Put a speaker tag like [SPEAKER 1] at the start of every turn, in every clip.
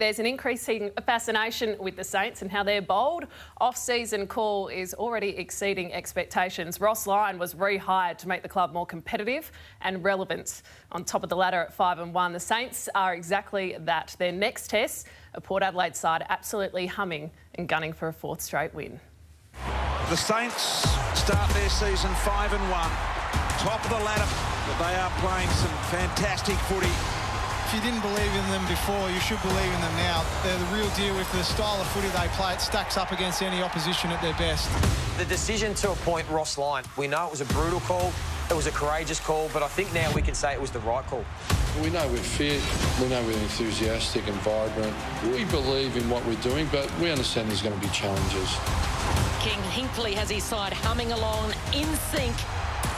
[SPEAKER 1] There's an increasing fascination with the Saints and how their bold off-season call is already exceeding expectations. Ross Lyon was rehired to make the club more competitive and relevant. On top of the ladder at 5-1, the Saints are exactly that. Their next test, a Port Adelaide side absolutely humming and gunning for a fourth straight win.
[SPEAKER 2] The Saints start their season 5-1, top of the ladder, but they are playing some fantastic footy.
[SPEAKER 3] If you didn't believe in them before, you should believe in them now. They're the real deal. With the style of footy they play, it stacks up against any opposition at their best.
[SPEAKER 4] The decision to appoint Ross Lyon, we know it was a brutal call, it was a courageous call, but I think now we can say it was the right call.
[SPEAKER 5] We know we're fit, we know we're enthusiastic and vibrant. We believe in what we're doing, but we understand there's going to be challenges.
[SPEAKER 6] King Hinkley has his side humming along in sync.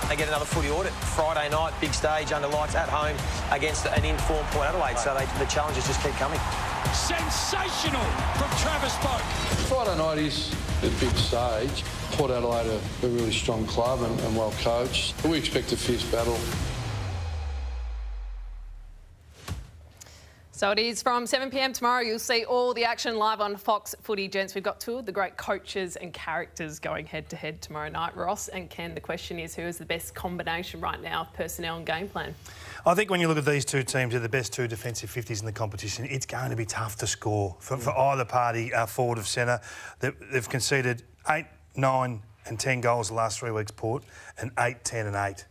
[SPEAKER 4] They get another footy audit Friday night, big stage under lights at home against an informed Port Adelaide. So the challenges just keep coming.
[SPEAKER 2] Sensational from Travis Boak.
[SPEAKER 5] Friday night is a big stage. Port Adelaide are a really strong club and well coached. We expect a fierce battle.
[SPEAKER 1] So it is from 7 p.m. tomorrow. You'll see all the action live on Fox Footy, gents. We've got two of the great coaches and characters going head-to-head tomorrow night. Ross and Ken, the question is, who is the best combination right now of personnel and game plan?
[SPEAKER 7] I think when you look at these two teams, they're the best two defensive 50s in the competition. It's going to be tough to score for either party forward of centre. They've conceded 8, 9 and 10 goals the last 3 weeks, Port, and 8, 10 and 8.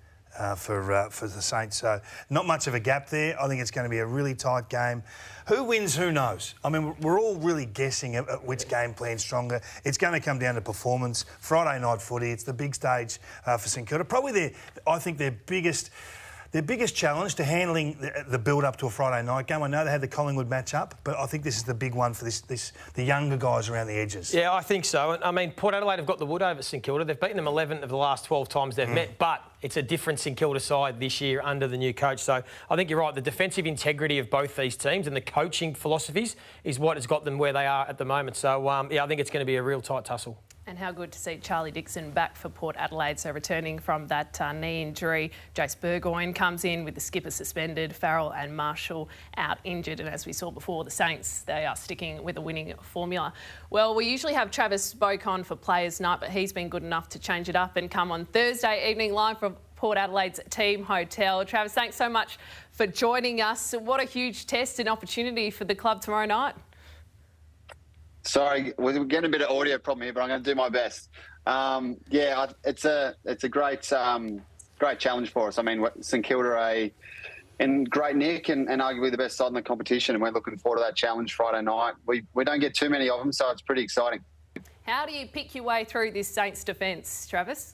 [SPEAKER 7] For the Saints. So not much of a gap there. I think it's going to be a really tight game. Who wins, who knows? I mean, we're all really guessing at which game plan's stronger. It's going to come down to performance. Friday night footy, it's the big stage for St Kilda. Probably I think their biggest challenge to handling the build-up to a Friday night game. I know they had the Collingwood match-up, but I think this is the big one for the younger guys around the edges.
[SPEAKER 4] Yeah, I think so. I mean, Port Adelaide have got the wood over St Kilda. They've beaten them 11 of the last 12 times they've met, but it's a different St Kilda side this year under the new coach. So I think you're right. The defensive integrity of both these teams and the coaching philosophies is what has got them where they are at the moment. So, yeah, I think it's going to be a real tight tussle.
[SPEAKER 1] And how good to see Charlie Dixon back for Port Adelaide. So returning from that knee injury, Jace Burgoyne comes in with the skipper suspended, Farrell and Marshall out injured. And as we saw before, the Saints, they are sticking with a winning formula. Well, we usually have Travis Boak on for Players Night, but he's been good enough to change it up and come on Thursday evening live from Port Adelaide's Team Hotel. Travis, thanks so much for joining us. What a huge test and opportunity for the club tomorrow night.
[SPEAKER 8] Sorry, we're getting a bit of audio problem here, but I'm going to do my best. Yeah, it's a great challenge for us. I mean, St Kilda are in great nick and arguably the best side in the competition, and we're looking forward to that challenge Friday night. We don't get too many of them, so it's pretty exciting.
[SPEAKER 1] How do you pick your way through this Saints defence, Travis?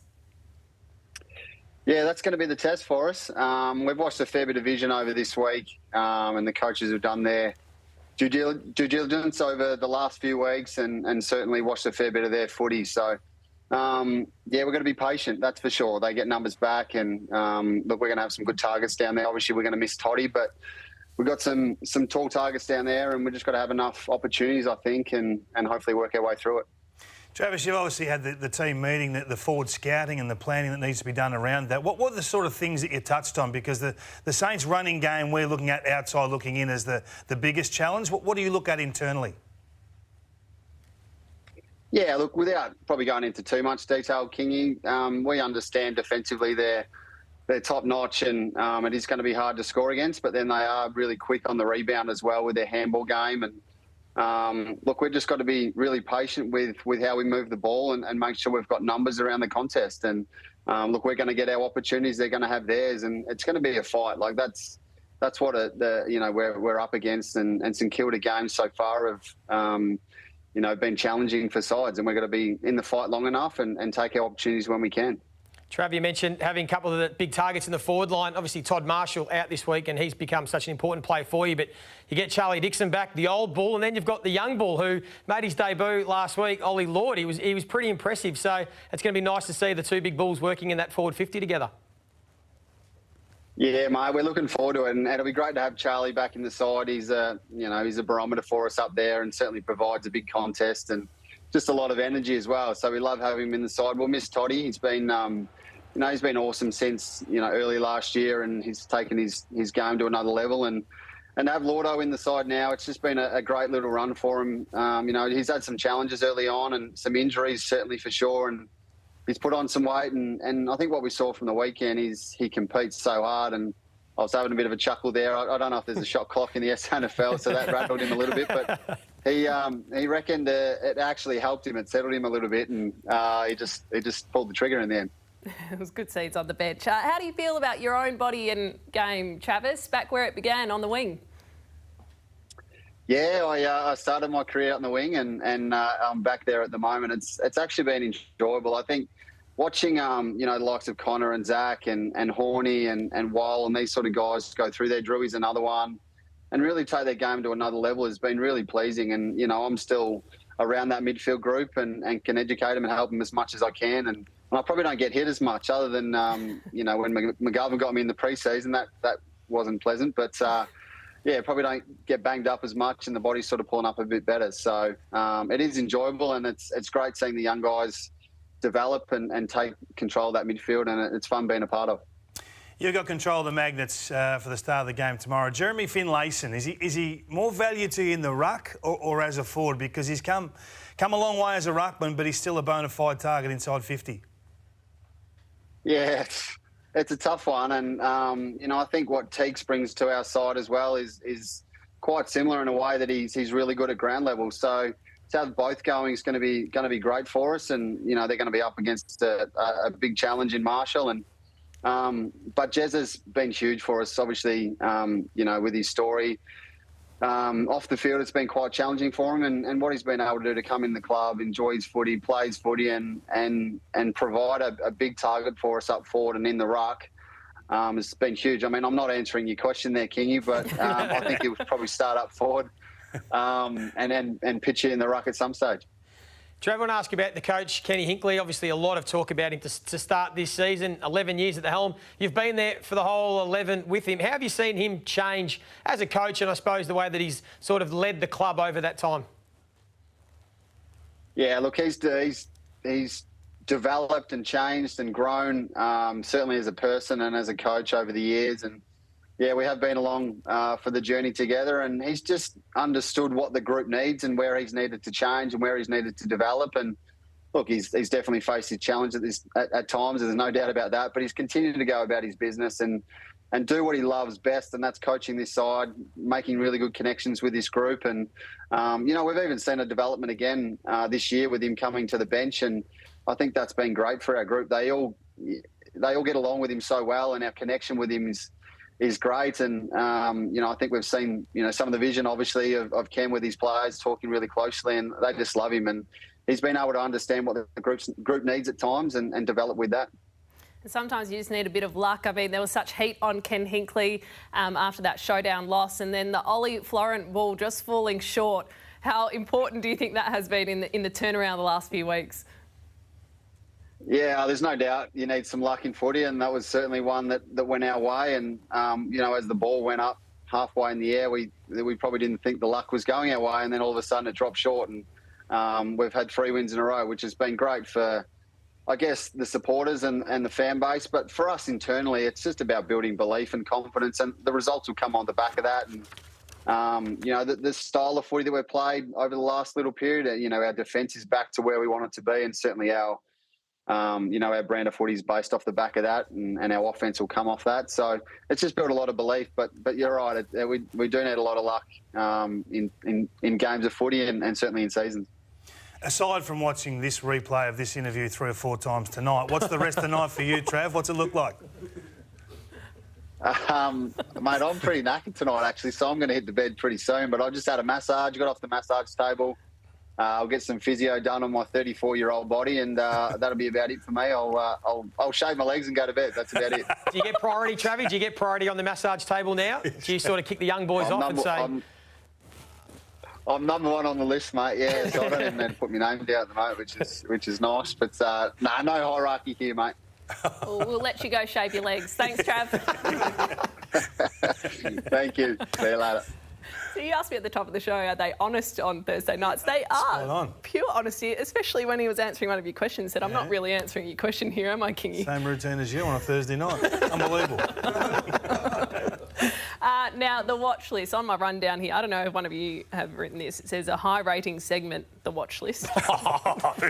[SPEAKER 8] Yeah, that's going to be the test for us. We've watched a fair bit of vision over this week, and the coaches have done their due diligence over the last few weeks and certainly watched a fair bit of their footy. So, yeah, we're going to be patient, that's for sure. They get numbers back and, look, we're going to have some good targets down there. Obviously, we're going to miss Toddy, but we've got some tall targets down there and we've just got to have enough opportunities, I think, and hopefully work our way through it.
[SPEAKER 7] Travis, you've obviously had the team meeting, the forward scouting and the planning that needs to be done around that. What are the sort of things that you touched on? Because the Saints running game we're looking at outside looking in as the biggest challenge. What do you look at internally?
[SPEAKER 8] Yeah, look, without probably going into too much detail, Kingy, we understand defensively they're top-notch and it is going to be hard to score against, but then they are really quick on the rebound as well with their handball game. And look, we've just got to be really patient with how we move the ball and make sure we've got numbers around the contest. And look, we're going to get our opportunities; they're going to have theirs, and it's going to be a fight. Like that's what we're up against. And St Kilda games so far have been challenging for sides, and we're going to be in the fight long enough and take our opportunities when we can.
[SPEAKER 4] Trav, you mentioned having a couple of the big targets in the forward line. Obviously, Todd Marshall out this week, and he's become such an important player for you. But you get Charlie Dixon back, the old bull, and then you've got the young bull who made his debut last week, Ollie Lord. He was pretty impressive. So it's going to be nice to see the two big bulls working in that forward 50 together.
[SPEAKER 8] Yeah, mate, we're looking forward to it, and it'll be great to have Charlie back in the side. He's a barometer for us up there, and certainly provides a big contest and just a lot of energy as well. So we love having him in the side. We'll miss Toddy. He's been he's been awesome since early last year, and he's taken his game to another level. And to have Lordo in the side now, it's just been a great little run for him. You know, he's had some challenges early on and some injuries, certainly for sure, and he's put on some weight. And I think what we saw from the weekend is he competes so hard, and I was having a bit of a chuckle there. I don't know if there's a shot clock in the SNFL, so that rattled him a little bit, but he reckoned it actually helped him. It settled him a little bit, and he just pulled the trigger in the end.
[SPEAKER 1] It was good seeds on the bench. How do you feel about your own body and game, Travis, back where it began on the wing?
[SPEAKER 8] Yeah, I started my career out in the wing, and I'm back there at the moment. It's actually been enjoyable. I think watching you know, the likes of Connor and Zach and Horney and Wall and these sort of guys go through their Drewy's another one and really take their game to another level has been really pleasing. And you know, I'm still around that midfield group and can educate them and help them as much as I can. And I probably don't get hit as much, other than you know, when McGovern got me in the pre-season, that wasn't pleasant. But yeah, probably don't get banged up as much, and the body's sort of pulling up a bit better. So it is enjoyable, and it's great seeing the young guys develop and take control of that midfield, and it's fun being a part of.
[SPEAKER 7] You've got control of the magnets for the start of the game tomorrow. Jeremy Finlayson, is he more value to you in the ruck or as a forward? Because he's come a long way as a ruckman, but he's still a bona fide target inside 50.
[SPEAKER 8] Yeah, it's a tough one, and you know, I think what Teeks brings to our side as well is quite similar in a way that he's really good at ground level. So to have both going is going to be great for us, and you know, they're going to be up against a big challenge in Marshall. And but Jez has been huge for us, obviously. You know, with his story off the field, it's been quite challenging for him, and what he's been able to do to come in the club, enjoy his footy, plays footy, and provide a big target for us up forward and in the ruck. It's been huge. I mean, I'm not answering your question there, Kingy, but I think he'll probably start up forward and pitch it in the ruck at some stage.
[SPEAKER 4] Trevor, I want to ask you about the coach, Kenny Hinkley. Obviously, a lot of talk about him to start this season. 11 years at the helm. You've been there for the whole 11 with him. How have you seen him change as a coach, and I suppose the way that he's sort of led the club over that time? Yeah, look,
[SPEAKER 8] he's developed and changed and grown, certainly as a person and as a coach over the years. And yeah, we have been along for the journey together, and he's just understood what the group needs and where he's needed to change and where he's needed to develop. And look, he's definitely faced his challenge at times. There's no doubt about that. But he's continued to go about his business and do what he loves best, and that's coaching this side, making really good connections with this group. And you know, we've even seen a development again this year with him coming to the bench, and I think that's been great for our group. They all get along with him so well, and our connection with him is great. And you know, I think we've seen, you know, some of the vision obviously of Cam with his players talking really closely, and they just love him, and he's been able to understand what the group needs at times and develop with that.
[SPEAKER 1] And sometimes you just need a bit of luck. I mean, there was such heat on Ken Hinkley after that showdown loss, and then the Ollie Florent ball just falling short. How important do you think that has been in the turnaround the last few weeks?
[SPEAKER 8] Yeah, there's no doubt you need some luck in footy, and that was certainly one that went our way. And you know, as the ball went up halfway in the air, we probably didn't think the luck was going our way, and then all of a sudden it dropped short. And we've had 3 wins in a row, which has been great for, I guess, the supporters and the fan base. But for us internally, it's just about building belief and confidence, and the results will come on the back of that. And you know, the style of footy that we've played over the last little period, you know, our defence is back to where we want it to be, and certainly our you know, our brand of footy is based off the back of that, and our offence will come off that. So it's just built a lot of belief. But you're right, we do need a lot of luck in games of footy and certainly in seasons.
[SPEAKER 7] Aside from watching this replay of this interview 3 or 4 times tonight, what's the rest of the night for you, Trav? What's it look like?
[SPEAKER 8] Mate, I'm pretty knackered tonight, actually, so I'm going to hit the bed pretty soon. But I just had a massage, got off the massage table. I'll get some physio done on my 34-year-old body, and that'll be about it for me. I'll shave my legs and go to bed. That's about it.
[SPEAKER 4] Do you get priority, Travis? Do you get priority on the massage table now? Do you sort of kick the young boys off and say...
[SPEAKER 8] I'm number 1 on the list, mate. Yeah, so I don't even need to put my name down at the moment, which is nice. But no hierarchy here, mate.
[SPEAKER 1] Well, we'll let you go shave your legs. Thanks, Trav.
[SPEAKER 8] Thank you. See you later.
[SPEAKER 1] So you asked me at the top of the show, are they honest on Thursday nights? They are. Pure honesty, especially when he was answering one of your questions. Said, I'm not really answering your question here, am I, Kingy?
[SPEAKER 7] Same routine as you on a Thursday night. Unbelievable.
[SPEAKER 1] Now, the watch list, on my rundown here, I don't know if one of you have written this. It says a high rating segment, the watch list.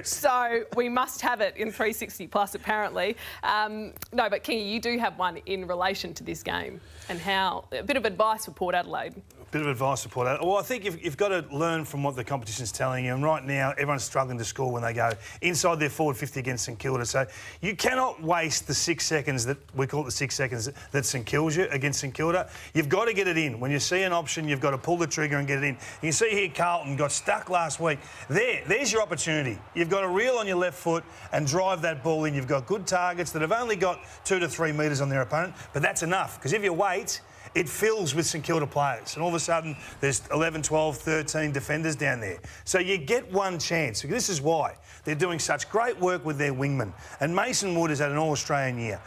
[SPEAKER 1] So we must have it in 360 plus, apparently. No, but Kingy, you do have one in relation to this game and how, a bit of advice for Port Adelaide.
[SPEAKER 7] Bit of advice to Port Adelaide. Well, I think you've got to learn from what the competition's telling you. And right now, everyone's struggling to score when they go inside their forward 50 against St Kilda. So you cannot waste the 6 seconds that we call it the 6 seconds that St Kilda you against St Kilda. You've got to get it in. When you see an option, you've got to pull the trigger and get it in. You can see here Carlton got stuck last week. There's your opportunity. You've got to reel on your left foot and drive that ball in. You've got good targets that have only got 2 to 3 metres on their opponent, but that's enough because if you wait, it fills with St Kilda players. And all of a sudden, there's 11, 12, 13 defenders down there. So you get one chance. This is why they're doing such great work with their wingmen. And Mason Wood has had an All-Australian year.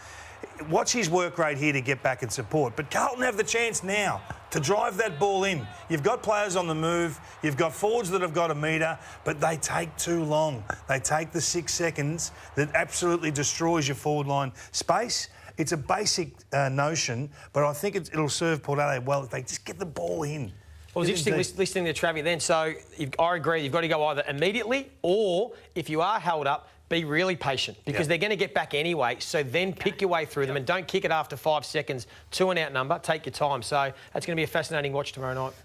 [SPEAKER 7] Watch his work rate here to get back and support. But Carlton have the chance now to drive that ball in. You've got players on the move. You've got forwards that have got a metre, but they take too long. They take the 6 seconds that absolutely destroys your forward line space. It's a basic notion, but I think it'll serve Port Adelaide well if they just get the ball in.
[SPEAKER 4] Well, it was interesting listening to Travis then. So I agree, you've got to go either immediately or, if you are held up, be really patient because they're going to get back anyway. So then pick your way through them and don't kick it after 5 seconds to an out number. Take your time. So that's going to be a fascinating watch tomorrow night.